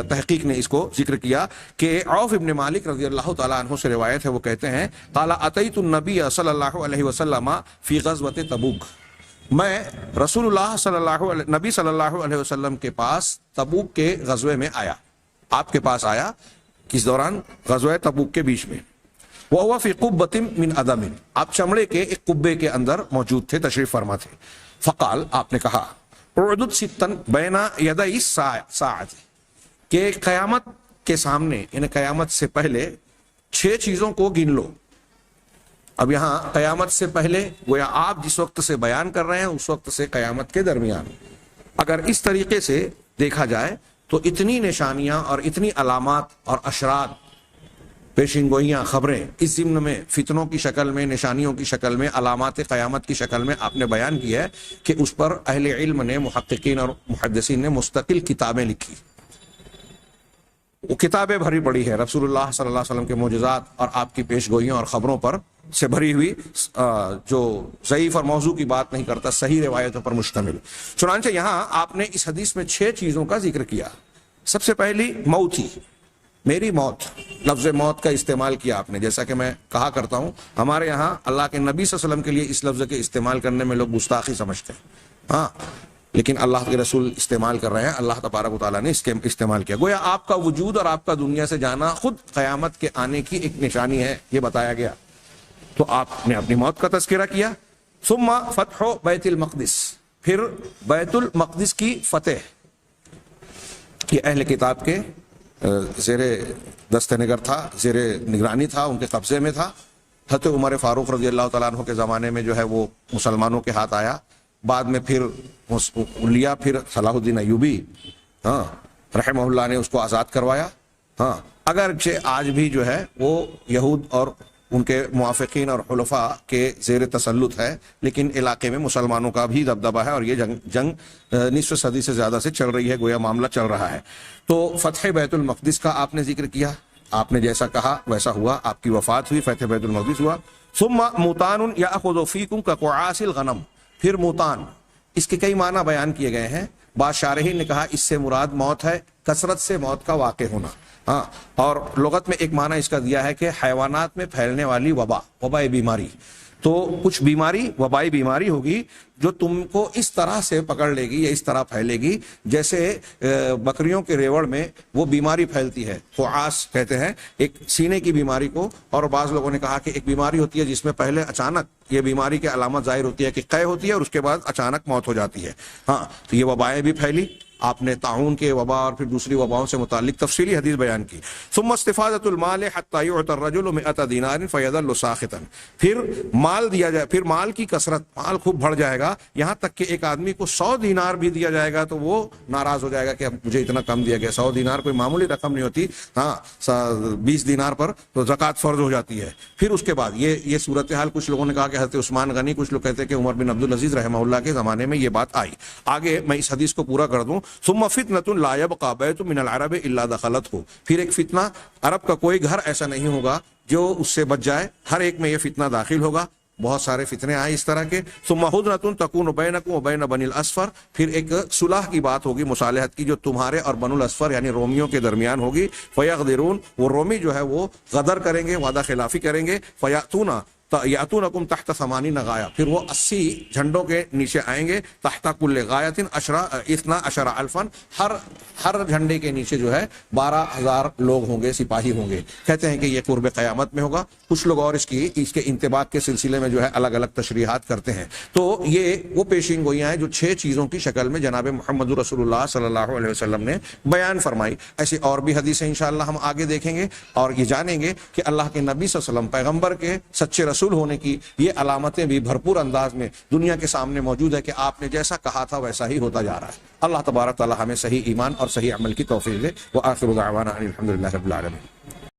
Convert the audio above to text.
تحقیق نے اس کو ذکر کیا کہ عوف ابن مالک رضی اللہ تعالیٰ عنہ سے روایت ہے، وہ کہتے ہیں قال اتیت النبی صلی اللہ علیہ وسلم فی غزوۃ تبوک، میں رسول اللہ نبی صلی اللہ علیہ وسلم کے پاس تبوک کے غزوے میں آیا، آپ کے پاس آیا کس دوران؟ غزوہ تبوک کے بیچ میں۔ وَهُوَ فِي قُبَّةٍ مِّنْ أَدَمٍ، آپ چمڑے کے ایک قبے کے اندر موجود تھے، تشریف فرما تھے۔ فقال، آپ نے کہا اعدد ستن بین یدئی الساعۃ، کہ قیامت کے سامنے یعنی قیامت سے پہلے 6 چیزوں کو گن لو۔ اب یہاں قیامت سے پہلے گویا آپ جس وقت سے بیان کر رہے ہیں اس وقت سے قیامت کے درمیان، اگر اس طریقے سے دیکھا جائے تو اتنی نشانیاں اور اتنی علامات اور اشراط، پیشین گوئیاں، خبریں اس ضمن میں فتنوں کی شکل میں، نشانیوں کی شکل میں، علامات قیامت کی شکل میں آپ نے بیان کیا ہے کہ اس پر اہل علم نے، محققین اور محدثین نے مستقل کتابیں لکھی، وہ کتابیں بھری پڑی ہے رسول اللہ صلی اللہ علیہ وسلم کے معجزات اور آپ کی پیش گوئیوں اور خبروں پر سے بھری ہوئی، جو ضعیف اور موضوع کی بات نہیں کرتا، صحیح روایتوں پر مشتمل۔ چنانچہ یہاں آپ نے اس حدیث میں 6 چیزوں کا ذکر کیا۔ سب سے پہلی موت ہی، میری موت، لفظ موت کا استعمال کیا آپ نے۔ جیسا کہ میں کہا کرتا ہوں، ہمارے یہاں اللہ کے نبی صلی اللہ علیہ وسلم کے لیے اس لفظ کے استعمال کرنے میں لوگ گستاخی سمجھتے ہیں، ہاں، لیکن اللہ کے رسول استعمال کر رہے ہیں، اللہ تبارک و تعالیٰ نے اس کے استعمال کیا، گویا آپ کا وجود اور آپ کا دنیا سے جانا خود قیامت کے آنے کی ایک نشانی ہے، یہ بتایا گیا۔ تو آپ نے اپنی موت کا تذکرہ کیا۔ ثم فتح بیت المقدس، پھر بیت المقدس کی فتح، یہ اہل کتاب کے زیر دست نگر تھا، زیر نگرانی تھا، ان کے قبضے میں تھا۔ حضرت عمر فاروق رضی اللہ تعالیٰ عنہ کے زمانے میں جو ہے وہ مسلمانوں کے ہاتھ آیا، بعد میں پھر لیا، پھر صلاح الدین ایوبی ہاں رحمہ اللہ نے اس کو آزاد کروایا۔ ہاں، اگرچہ آج بھی جو ہے وہ یہود اور ان کے موافقین اور حلفاء کے زیر تسلط ہے، لیکن علاقے میں مسلمانوں کا بھی دبدبہ ہے، اور یہ جنگ نصف صدی سے زیادہ سے چل رہی ہے، گویا معاملہ چل رہا ہے۔ تو فتح بیت المقدس کا آپ نے ذکر کیا، آپ نے جیسا کہا ویسا ہوا، آپ کی وفات ہوئی، فتح بیت المقدس ہوا۔ ثم موتان یاخذ فیکم کقعاص الغنم، پھر موتان، اس کے کئی معنی بیان کیے گئے ہیں۔ بعض شارحین نے کہا اس سے مراد موت ہے، کثرت سے موت کا واقع ہونا، ہاں، اور لغت میں ایک معنی اس کا دیا ہے کہ حیوانات میں پھیلنے والی وبائی بیماری۔ تو کچھ بیماری، وبائی بیماری ہوگی جو تم کو اس طرح سے پکڑ لے گی یا اس طرح پھیلے گی جیسے بکریوں کے ریوڑ میں وہ بیماری پھیلتی ہے، قعاص کہتے ہیں ایک سینے کی بیماری کو، اور بعض لوگوں نے کہا کہ ایک بیماری ہوتی ہے جس میں پہلے اچانک یہ بیماری کی علامت ظاہر ہوتی ہے کہ قے ہوتی ہے اور اس کے بعد اچانک موت ہو جاتی ہے۔ ہاں، تو یہ وبائیں بھی پھیلی، آپ نے طاعون کے وبا اور پھر دوسری وباؤں سے متعلق تفصیلی حدیث بیان کی۔ ثم استفادۃ المال حتى يعطى الرجل 100 دینار فيظل ساخطا، پھر مال دیا جائے، پھر مال کی کثرت، مال خوب بڑھ جائے گا، یہاں تک کہ ایک آدمی کو 100 دینار بھی دیا جائے گا تو وہ ناراض ہو جائے گا کہ اب مجھے اتنا کم دیا گیا۔ 100 دینار کوئی معمولی رقم نہیں ہوتی، ہاں 20 دینار پر تو زکوٰۃ فرض ہو جاتی ہے۔ پھر اس کے بعد یہ صورتحال، کچھ لوگوں نے کہا کہ حضرت عثمان غنی، کچھ لوگ کہتے ہیں کہ عمر بن عبدالعزیز رحمہ اللہ کے زمانے میں یہ بات آئی۔ آگے میں اس حدیث کو پورا کر دوں۔ ثم فتنۃ لا يبقى بيت من العرب الا دخلته، پھر ایک فتنہ، عرب کا کوئی گھر ایسا نہیں ہوگا جو اس سے بچ جائے، ہر ایک میں یہ فتنہ داخل ہوگا۔ بہت سارے فتنے آئے اس طرح کے۔ ثم هدنة تكون بينكم وبين بني الاصفر، پھر ایک صلح کی بات ہوگی، مصالحت کی، جو تمہارے اور بنو الاصفر یعنی رومیوں کے درمیان ہوگی۔ فيغدرون، وہ رومی جو ہے وہ غدر کریں گے، وعدہ خلافی کریں گے۔ یاتونکم تحت 80 غایہ، پھر وہ 80 جھنڈوں کے نیچے آئیں گے۔ تحت کل غایۃ 12 الفا، ہر جھنڈے کے نیچے جو ہے 12,000 لوگ ہوں گے، سپاہی ہوں گے۔ کہتے ہیں کہ یہ قرب قیامت میں ہوگا۔ کچھ لوگ اور اس کے انطباق کے سلسلے میں جو ہے الگ الگ تشریحات کرتے ہیں۔ تو یہ وہ پیشین گوئیاں ہیں جو 6 چیزوں کی شکل میں جناب محمد رسول اللہ صلی اللہ علیہ وسلم نے بیان فرمائی۔ ایسی اور بھی حدیثیں انشاءاللہ ہم آگے دیکھیں گے اور یہ جانیں گے کہ اللہ کے نبی صلی اللہ علیہ وسلم، پیغمبر کے سچے رسول ہونے کی یہ علامتیں بھی بھرپور انداز میں دنیا کے سامنے موجود ہے کہ آپ نے جیسا کہا تھا ویسا ہی ہوتا جا رہا ہے۔ اللہ تبارک تعالی ہمیں صحیح ایمان اور صحیح عمل کی توفیق دے۔ وآخر دعوانا ان الحمد للہ رب العالمین۔